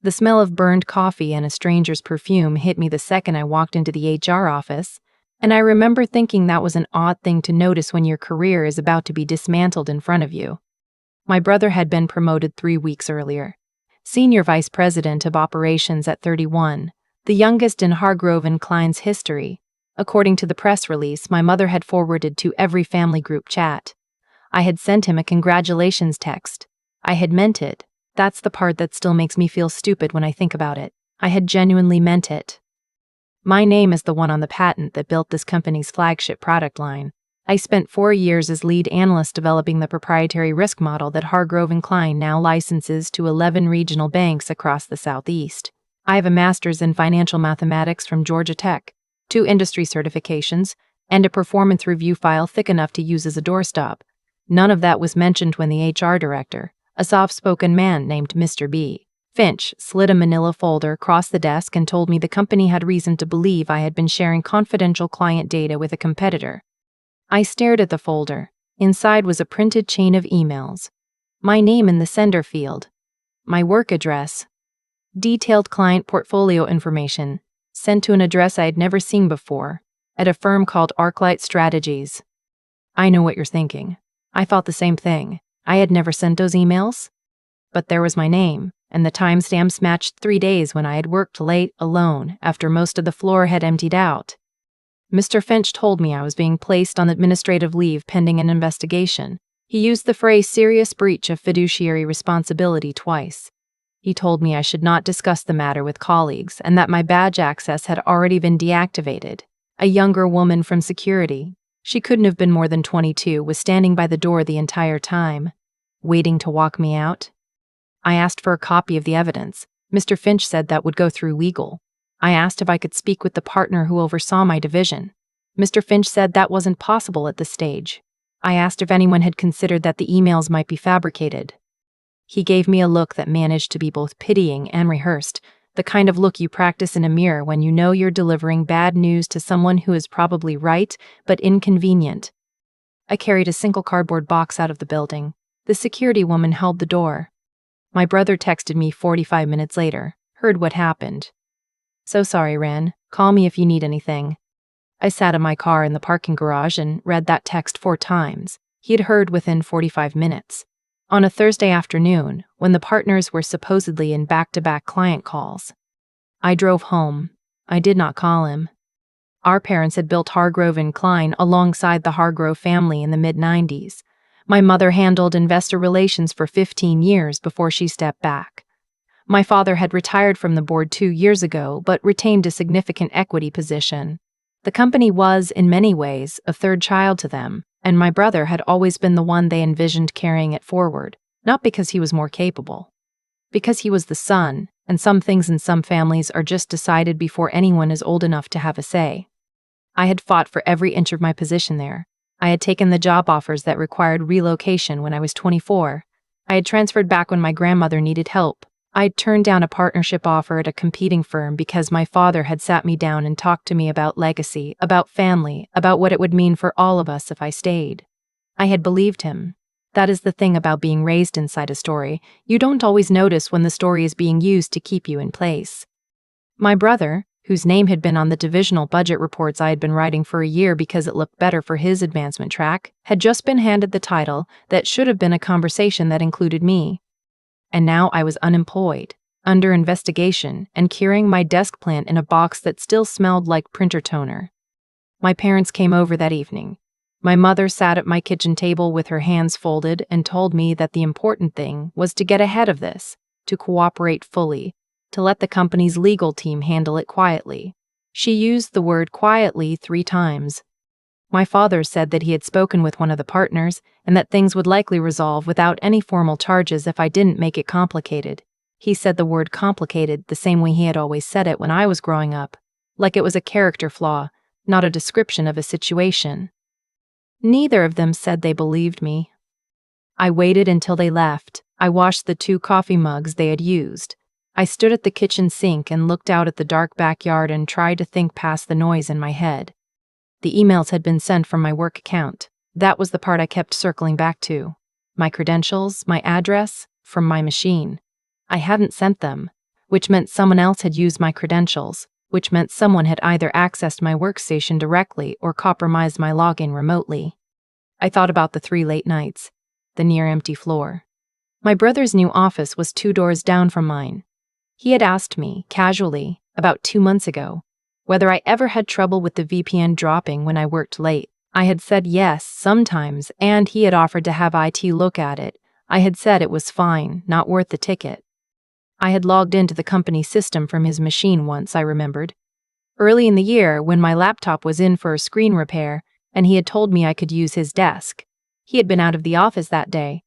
The smell of burned coffee and a stranger's perfume hit me the second I walked into the HR office, and I remember thinking that was an odd thing to notice when your career is about to be dismantled in front of you. My brother had been promoted 3 weeks earlier. Senior Vice President of Operations at 31, the youngest in Hargrove & Klein's history. According to the press release my mother had forwarded to every family group chat. I had sent him a congratulations text. I had meant it. That's the part that still makes me feel stupid when I think about it. I had genuinely meant it. My name is the one on the patent that built this company's flagship product line. I spent 4 years as lead analyst developing the proprietary risk model that Hargrove & Klein now licenses to 11 regional banks across the Southeast. I have a master's in financial mathematics from Georgia Tech, 2 industry certifications, and a performance review file thick enough to use as a doorstop. None of that was mentioned when the HR director, a soft-spoken man named Mr. B. Finch, slid a manila folder across the desk and told me the company had reason to believe I had been sharing confidential client data with a competitor. I stared at the folder. Inside was a printed chain of emails. My name in the sender field. My work address. Detailed client portfolio information, sent to an address I had never seen before, at a firm called Arclight Strategies. I know what you're thinking. I thought the same thing. I had never sent those emails. But there was my name, and the timestamps matched 3 days when I had worked late, alone, after most of the floor had emptied out. Mr. Finch told me I was being placed on administrative leave pending an investigation. He used the phrase serious breach of fiduciary responsibility twice. He told me I should not discuss the matter with colleagues and that my badge access had already been deactivated. A younger woman from security, she couldn't have been more than 22, was standing by the door the entire time, waiting to walk me out. I asked for a copy of the evidence. Mr. Finch said that would go through legal. I asked if I could speak with the partner who oversaw my division. Mr. Finch said that wasn't possible at this stage. I asked if anyone had considered that the emails might be fabricated. He gave me a look that managed to be both pitying and rehearsed, the kind of look you practice in a mirror when you know you're delivering bad news to someone who is probably right, but inconvenient. I carried a single cardboard box out of the building. The security woman held the door. My brother texted me 45 minutes later, heard what happened. So sorry, Ren. Call me if you need anything. I sat in my car in the parking garage and read that text 4 times. He had heard within 45 minutes. On a Thursday afternoon, when the partners were supposedly in back-to-back client calls. I drove home. I did not call him. Our parents had built Hargrove & Klein alongside the Hargrove family in the mid-90s. My mother handled investor relations for 15 years before she stepped back. My father had retired from the board 2 years ago, but retained a significant equity position. The company was, in many ways, a third child to them, and my brother had always been the one they envisioned carrying it forward, not because he was more capable. Because he was the son, and some things in some families are just decided before anyone is old enough to have a say. I had fought for every inch of my position there. I had taken the job offers that required relocation when I was 24. I had transferred back when my grandmother needed help. I had turned down a partnership offer at a competing firm because my father had sat me down and talked to me about legacy, about family, about what it would mean for all of us if I stayed. I had believed him. That is the thing about being raised inside a story. You don't always notice when the story is being used to keep you in place. My brother, whose name had been on the divisional budget reports I had been writing for a year because it looked better for his advancement track, had just been handed the title that should have been a conversation that included me. And now I was unemployed, under investigation, and carrying my desk plant in a box that still smelled like printer toner. My parents came over that evening. My mother sat at my kitchen table with her hands folded and told me that the important thing was to get ahead of this, to cooperate fully, to let the company's legal team handle it quietly. She used the word quietly 3 times. My father said that he had spoken with one of the partners and that things would likely resolve without any formal charges if I didn't make it complicated. He said the word complicated the same way he had always said it when I was growing up, like it was a character flaw, not a description of a situation. Neither of them said they believed me. I waited until they left. I washed the 2 coffee mugs they had used. I stood at the kitchen sink and looked out at the dark backyard and tried to think past the noise in my head. The emails had been sent from my work account. That was the part I kept circling back to. My credentials, my address, from my machine. I hadn't sent them. which meant someone else had used my credentials, which meant someone had either accessed my workstation directly or compromised my login remotely. I thought about the 3 late nights, the near-empty floor. My brother's new office was 2 doors down from mine. He had asked me, casually, about 2 months ago, whether I ever had trouble with the VPN dropping when I worked late. I had said yes, sometimes, and he had offered to have IT look at it. I had said it was fine, not worth the ticket. I had logged into the company system from his machine once, I remembered. Early in the year, when my laptop was in for a screen repair, and he had told me I could use his desk. He had been out of the office that day.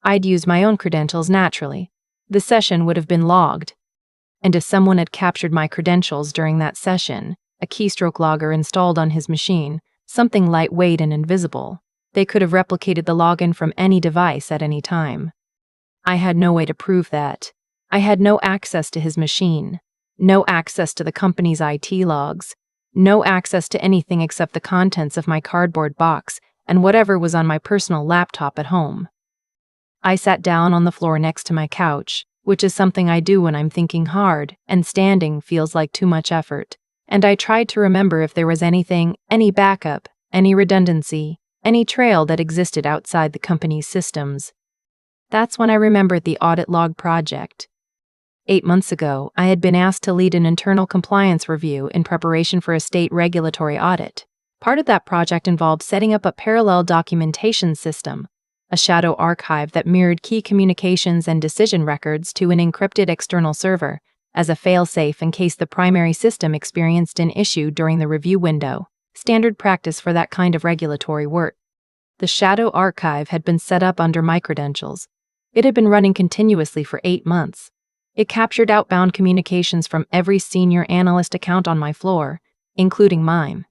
I'd used my own credentials naturally. The session would have been logged. And if someone had captured my credentials during that session, a keystroke logger installed on his machine, something lightweight and invisible, they could have replicated the login from any device at any time. I had no way to prove that. I had no access to his machine, no access to the company's IT logs, no access to anything except the contents of my cardboard box and whatever was on my personal laptop at home. I sat down on the floor next to my couch, which is something I do when I'm thinking hard, and standing feels like too much effort, and I tried to remember if there was anything, any backup, any redundancy, any trail that existed outside the company's systems. That's when I remembered the audit log project. 8 months ago, I had been asked to lead an internal compliance review in preparation for a state regulatory audit. Part of that project involved setting up a parallel documentation system, a shadow archive that mirrored key communications and decision records to an encrypted external server, as a failsafe in case the primary system experienced an issue during the review window, standard practice for that kind of regulatory work. The shadow archive had been set up under my credentials. It had been running continuously for 8 months. It captured outbound communications from every senior analyst account on my floor, including mine.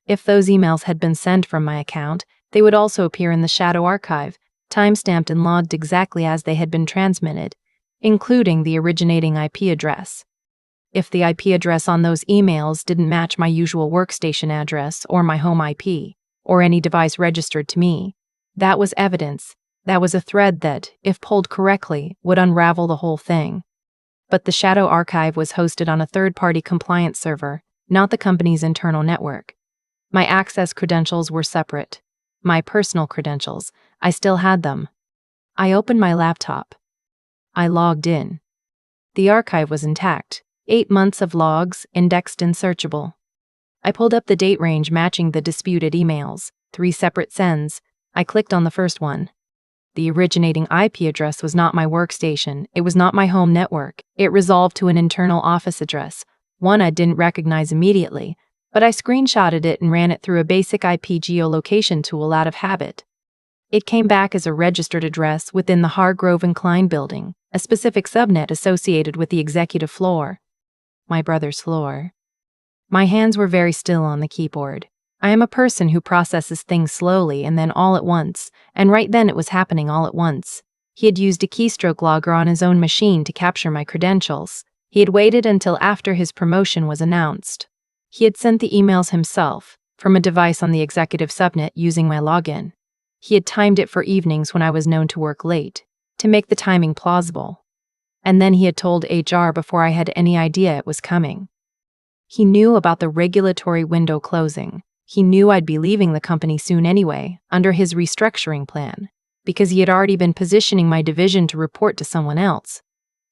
If those emails had been sent from my account, they would also appear in the shadow archive, timestamped and logged exactly as they had been transmitted, including the originating IP address. If the IP address on those emails didn't match my usual workstation address or my home IP, or any device registered to me, that was evidence. That was a thread that, if pulled correctly, would unravel the whole thing. But the shadow archive was hosted on a third-party compliance server, not the company's internal network. My access credentials were separate. My personal credentials, I still had them. I opened my laptop. I logged in. The archive was intact, 8 months of logs, indexed and searchable. I pulled up the date range matching the disputed emails, 3 separate sends. I clicked on the first one. The originating IP address was not my workstation, it was not my home network. It resolved to an internal office address, one I didn't recognize immediately, but I screenshotted it and ran it through a basic IP geolocation tool out of habit. It came back as a registered address within the Hargrove and Klein building, a specific subnet associated with the executive floor. My brother's floor. My hands were very still on the keyboard. I am a person who processes things slowly and then all at once, and right then it was happening all at once. He had used a keystroke logger on his own machine to capture my credentials. He had waited until after his promotion was announced. He had sent the emails himself, from a device on the executive subnet using my login. He had timed it for evenings when I was known to work late, to make the timing plausible. And then he had told HR before I had any idea it was coming. He knew about the regulatory window closing. He knew I'd be leaving the company soon anyway, under his restructuring plan, because he had already been positioning my division to report to someone else.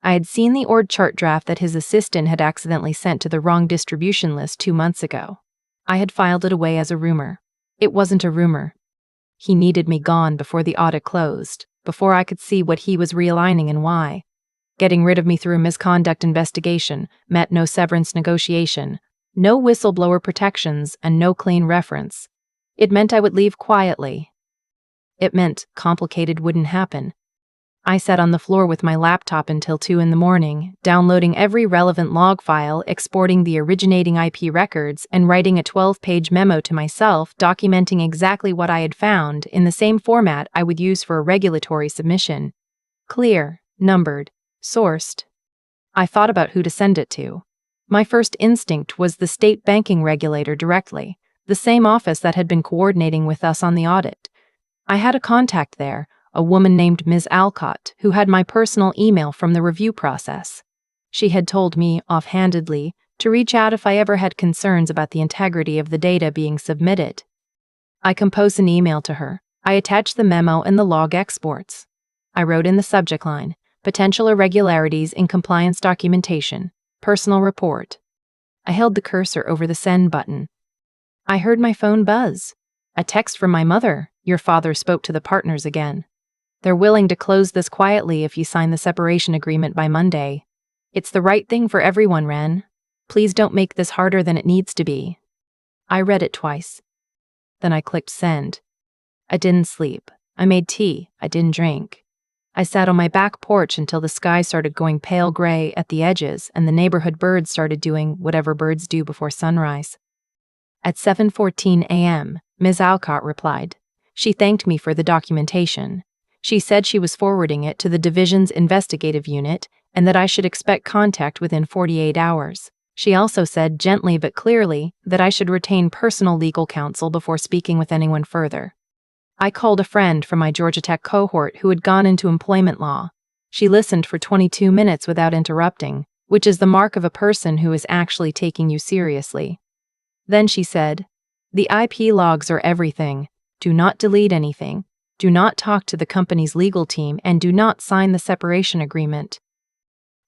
I had seen the org chart draft that his assistant had accidentally sent to the wrong distribution list 2 months ago. I had filed it away as a rumor. It wasn't a rumor. He needed me gone before the audit closed, before I could see what he was realigning and why. Getting rid of me through a misconduct investigation meant no severance negotiation, no whistleblower protections, and no clean reference. It meant I would leave quietly. It meant complicated wouldn't happen. I sat on the floor with my laptop until 2 in the morning, downloading every relevant log file, exporting the originating IP records, and writing a 12-page memo to myself documenting exactly what I had found in the same format I would use for a regulatory submission. Clear, numbered, sourced. I thought about who to send it to. My first instinct was the state banking regulator directly, the same office that had been coordinating with us on the audit. I had a contact there, a woman named Ms. Alcott, who had my personal email from the review process. She had told me, offhandedly, to reach out if I ever had concerns about the integrity of the data being submitted. I composed an email to her. I attached the memo and the log exports. I wrote in the subject line, "Potential irregularities in compliance documentation, personal report." I held the cursor over the send button. I heard my phone buzz. A text from my mother. "Your father spoke to the partners again. They're willing to close this quietly if you sign the separation agreement by Monday. It's the right thing for everyone, Ren. Please don't make this harder than it needs to be." I read it twice. Then I clicked send. I didn't sleep. I made tea. I didn't drink. I sat on my back porch until the sky started going pale gray at the edges and the neighborhood birds started doing whatever birds do before sunrise. At 7:14 a.m., Ms. Alcott replied. She thanked me for the documentation. She said she was forwarding it to the division's investigative unit and that I should expect contact within 48 hours. She also said gently but clearly that I should retain personal legal counsel before speaking with anyone further. I called a friend from my Georgia Tech cohort who had gone into employment law. She listened for 22 minutes without interrupting, which is the mark of a person who is actually taking you seriously. Then she said, "The IP logs are everything. Do not delete anything. Do not talk to the company's legal team and do not sign the separation agreement."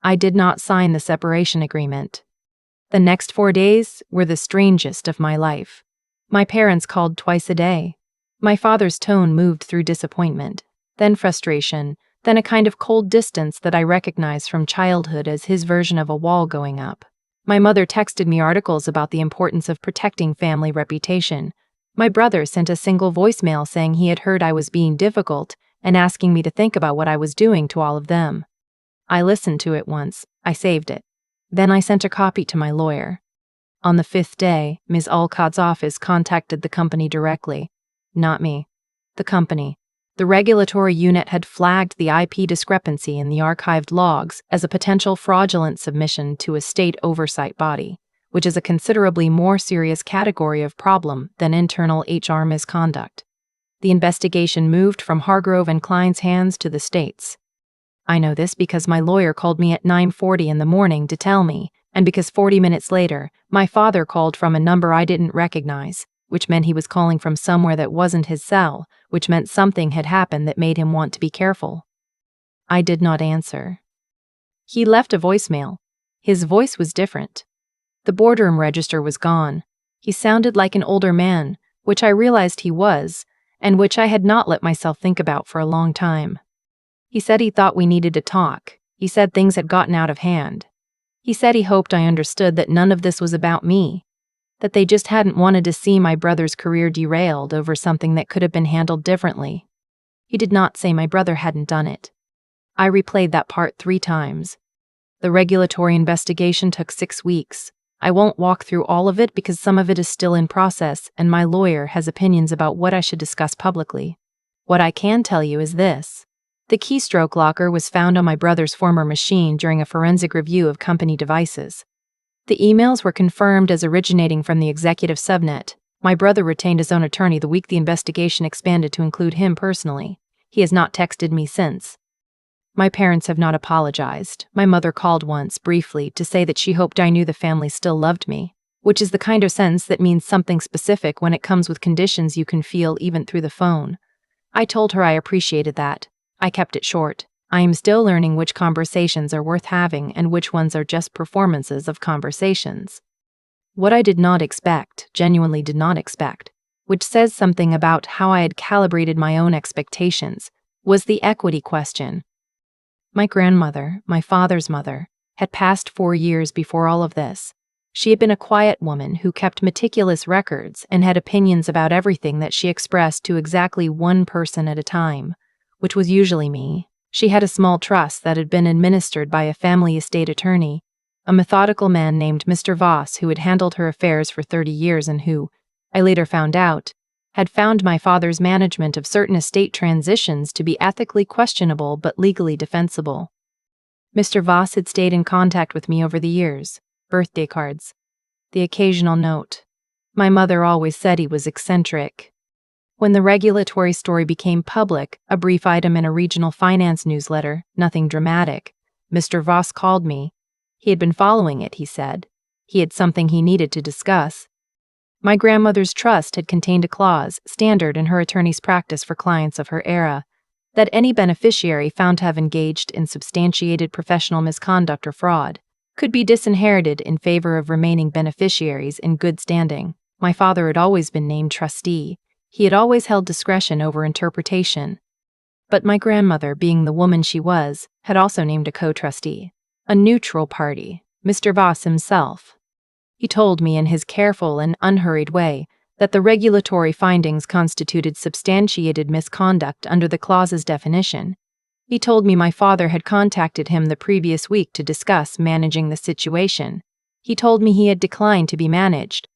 I did not sign the separation agreement. The next 4 days were the strangest of my life. My parents called twice a day. My father's tone moved through disappointment, then frustration, then a kind of cold distance that I recognized from childhood as his version of a wall going up. My mother texted me articles about the importance of protecting family reputation. My brother sent a single voicemail saying he had heard I was being difficult and asking me to think about what I was doing to all of them. I listened to it once. I saved it. Then I sent a copy to my lawyer. On the 5th day, Ms. Alcott's office contacted the company directly. Not me. The company. The regulatory unit had flagged the IP discrepancy in the archived logs as a potential fraudulent submission to a state oversight body, which is a considerably more serious category of problem than internal HR misconduct. The investigation moved from Hargrove and Klein's hands to the state's. I know this because my lawyer called me at 9:40 in the morning to tell me, and because 40 minutes later, my father called from a number I didn't recognize, which meant he was calling from somewhere that wasn't his cell, which meant something had happened that made him want to be careful. I did not answer. He left a voicemail. His voice was different. The boardroom register was gone. He sounded like an older man, which I realized he was, and which I had not let myself think about for a long time. He said he thought we needed to talk. He said things had gotten out of hand. He said he hoped I understood that none of this was about me, that they just hadn't wanted to see my brother's career derailed over something that could have been handled differently. He did not say my brother hadn't done it. I replayed that part 3 times. The regulatory investigation took 6 weeks. I won't walk through all of it because some of it is still in process and my lawyer has opinions about what I should discuss publicly. What I can tell you is this. The keystroke locker was found on my brother's former machine during a forensic review of company devices. The emails were confirmed as originating from the executive subnet. My brother retained his own attorney the week the investigation expanded to include him personally. He has not texted me since. My parents have not apologized. My mother called once, briefly, to say that she hoped I knew the family still loved me, which is the kind of sentence that means something specific when it comes with conditions you can feel even through the phone. I told her I appreciated that. I kept it short. I am still learning which conversations are worth having and which ones are just performances of conversations. What I did not expect, genuinely did not expect, which says something about how I had calibrated my own expectations, was the equity question. My grandmother, my father's mother, had passed 4 years before all of this. She had been a quiet woman who kept meticulous records and had opinions about everything that she expressed to exactly one person at a time, which was usually me. She had a small trust that had been administered by a family estate attorney, a methodical man named Mr. Voss who had handled her affairs for 30 years and who, I later found out, had found my father's management of certain estate transitions to be ethically questionable but legally defensible. Mr. Voss had stayed in contact with me over the years, birthday cards, the occasional note. My mother always said he was eccentric. When the regulatory story became public, a brief item in a regional finance newsletter, nothing dramatic, Mr. Voss called me. He had been following it, he said. He had something he needed to discuss. My grandmother's trust had contained a clause, standard in her attorney's practice for clients of her era, that any beneficiary found to have engaged in substantiated professional misconduct or fraud could be disinherited in favor of remaining beneficiaries in good standing. My father had always been named trustee. He had always held discretion over interpretation. But my grandmother, being the woman she was, had also named a co-trustee, a neutral party, Mr. Voss himself. He told me in his careful and unhurried way that the regulatory findings constituted substantiated misconduct under the clause's definition. He told me my father had contacted him the previous week to discuss managing the situation. He told me he had declined to be managed.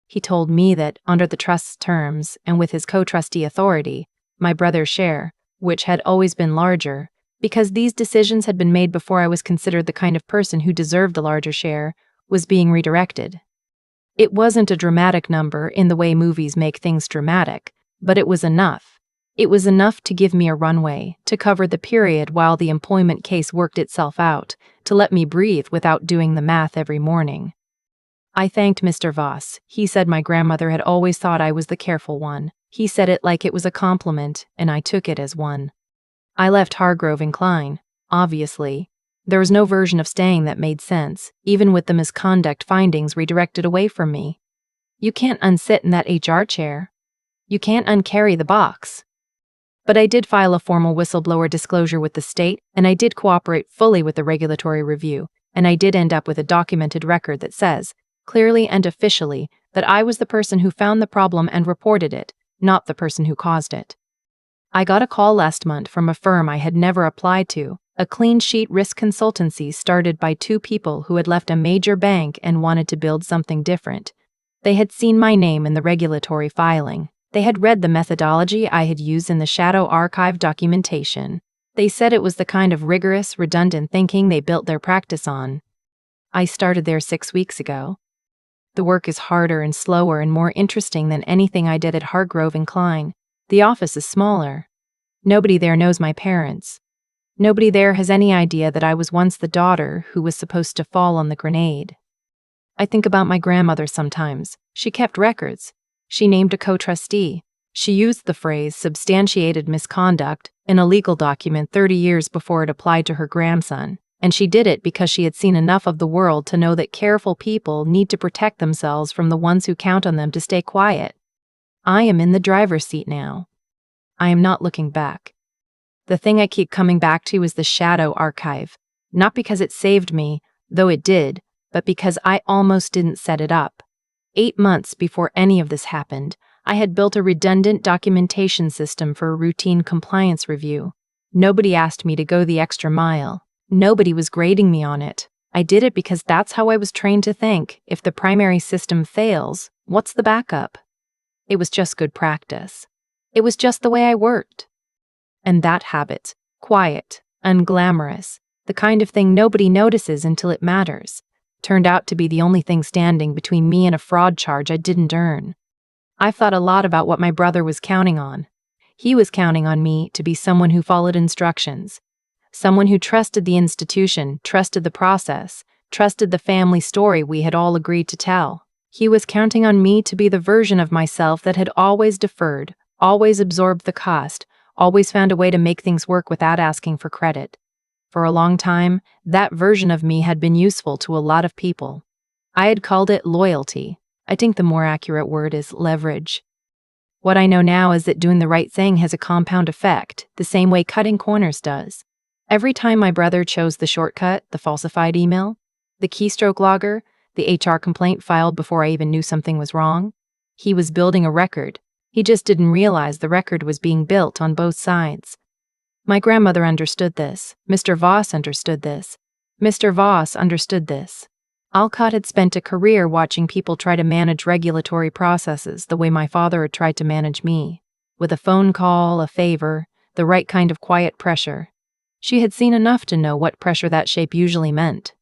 He told me that, under the trust's terms and with his co-trustee authority, my brother's share, which had always been larger, because these decisions had been made before I was considered the kind of person who deserved a larger share, was being redirected. It wasn't a dramatic number in the way movies make things dramatic, but it was enough. It was enough to give me a runway, to cover the period while the employment case worked itself out, to let me breathe without doing the math every morning. I thanked Mr. Voss. He said my grandmother had always thought I was the careful one. He said it like it was a compliment, and I took it as one. I left Hargrove inclined, obviously. There was no version of staying that made sense, even with the misconduct findings redirected away from me. You can't unsit in that HR chair. You can't uncarry the box. But I did file a formal whistleblower disclosure with the state, and I did cooperate fully with the regulatory review, and I did end up with a documented record that says, clearly and officially, that I was the person who found the problem and reported it, not the person who caused it. I got a call last month from a firm I had never applied to, a clean sheet risk consultancy started by two people who had left a major bank and wanted to build something different. They had seen my name in the regulatory filing. They had read the methodology I had used in the shadow archive documentation. They said it was the kind of rigorous, redundant thinking they built their practice on. I started there 6 weeks ago. The work is harder and slower and more interesting than anything I did at Hargrove and Klein. The office is smaller. Nobody there knows my parents. Nobody there has any idea that I was once the daughter who was supposed to fall on the grenade. I think about my grandmother sometimes. She kept records. She named a co-trustee. She used the phrase substantiated misconduct in a legal document 30 years before it applied to her grandson, and she did it because she had seen enough of the world to know that careful people need to protect themselves from the ones who count on them to stay quiet. I am in the driver's seat now. I am not looking back. The thing I keep coming back to is the shadow archive, not because it saved me, though it did, but because I almost didn't set it up. 8 months before any of this happened, I had built a redundant documentation system for a routine compliance review. Nobody asked me to go the extra mile. Nobody was grading me on it. I did it because that's how I was trained to think. If the primary system fails, what's the backup? It was just good practice. It was just the way I worked. And that habit, quiet, unglamorous, the kind of thing nobody notices until it matters, turned out to be the only thing standing between me and a fraud charge I didn't earn. I've thought a lot about what my brother was counting on. He was counting on me to be someone who followed instructions, someone who trusted the institution, trusted the process, trusted the family story we had all agreed to tell. He was counting on me to be the version of myself that had always deferred, always absorbed the cost, always found a way to make things work without asking for credit. For a long time, that version of me had been useful to a lot of people. I had called it loyalty. I think the more accurate word is leverage. What I know now is that doing the right thing has a compound effect, the same way cutting corners does. Every time my brother chose the shortcut, the falsified email, the keystroke logger, the HR complaint filed before I even knew something was wrong, he was building a record. He just didn't realize the record was being built on both sides. My grandmother understood this. Mr. Voss understood this. Mr. Voss understood this. Alcott had spent a career watching people try to manage regulatory processes the way my father had tried to manage me, with a phone call, a favor, the right kind of quiet pressure. She had seen enough to know what pressure that shape usually meant.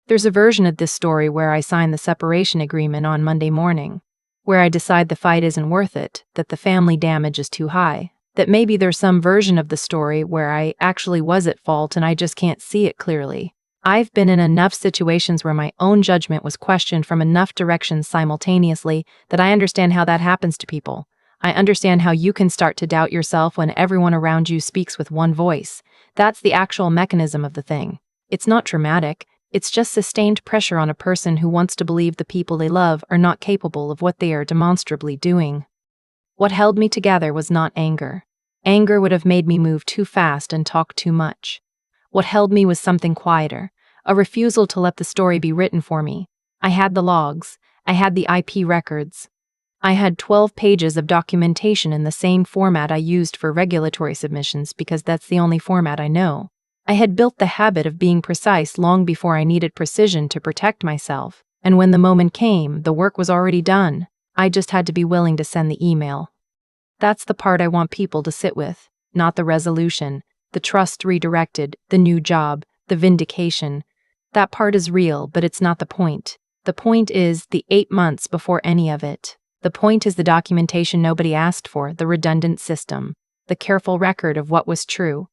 There's a version of this story where I sign the separation agreement on Monday morning, where I decide the fight isn't worth it, that the family damage is too high, that maybe there's some version of the story where I actually was at fault and I just can't see it clearly. I've been in enough situations where my own judgment was questioned from enough directions simultaneously that I understand how that happens to people. I understand how you can start to doubt yourself when everyone around you speaks with one voice. That's the actual mechanism of the thing. It's not traumatic, it's just sustained pressure on a person who wants to believe the people they love are not capable of what they are demonstrably doing. What held me together was not anger. Anger would have made me move too fast and talk too much. What held me was something quieter, a refusal to let the story be written for me. I had the logs, I had the IP records. I had 12 pages of documentation in the same format I used for regulatory submissions because that's the only format I know. I had built the habit of being precise long before I needed precision to protect myself, and when the moment came, the work was already done. I just had to be willing to send the email. That's the part I want people to sit with, not the resolution, the trust redirected, the new job, the vindication. That part is real, but it's not the point. The point is the 8 months before any of it. The point is the documentation nobody asked for, the redundant system, the careful record of what was true.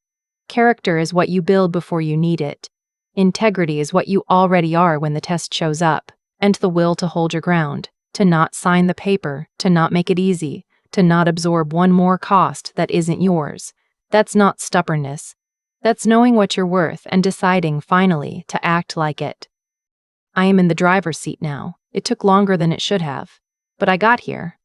Character is what you build before you need it. Integrity is what you already are when the test shows up, and the will to hold your ground, to not sign the paper, to not make it easy, to not absorb one more cost that isn't yours. That's not stubbornness. That's knowing what you're worth and deciding, finally, to act like it. I am in the driver's seat now. It took longer than it should have. But I got here.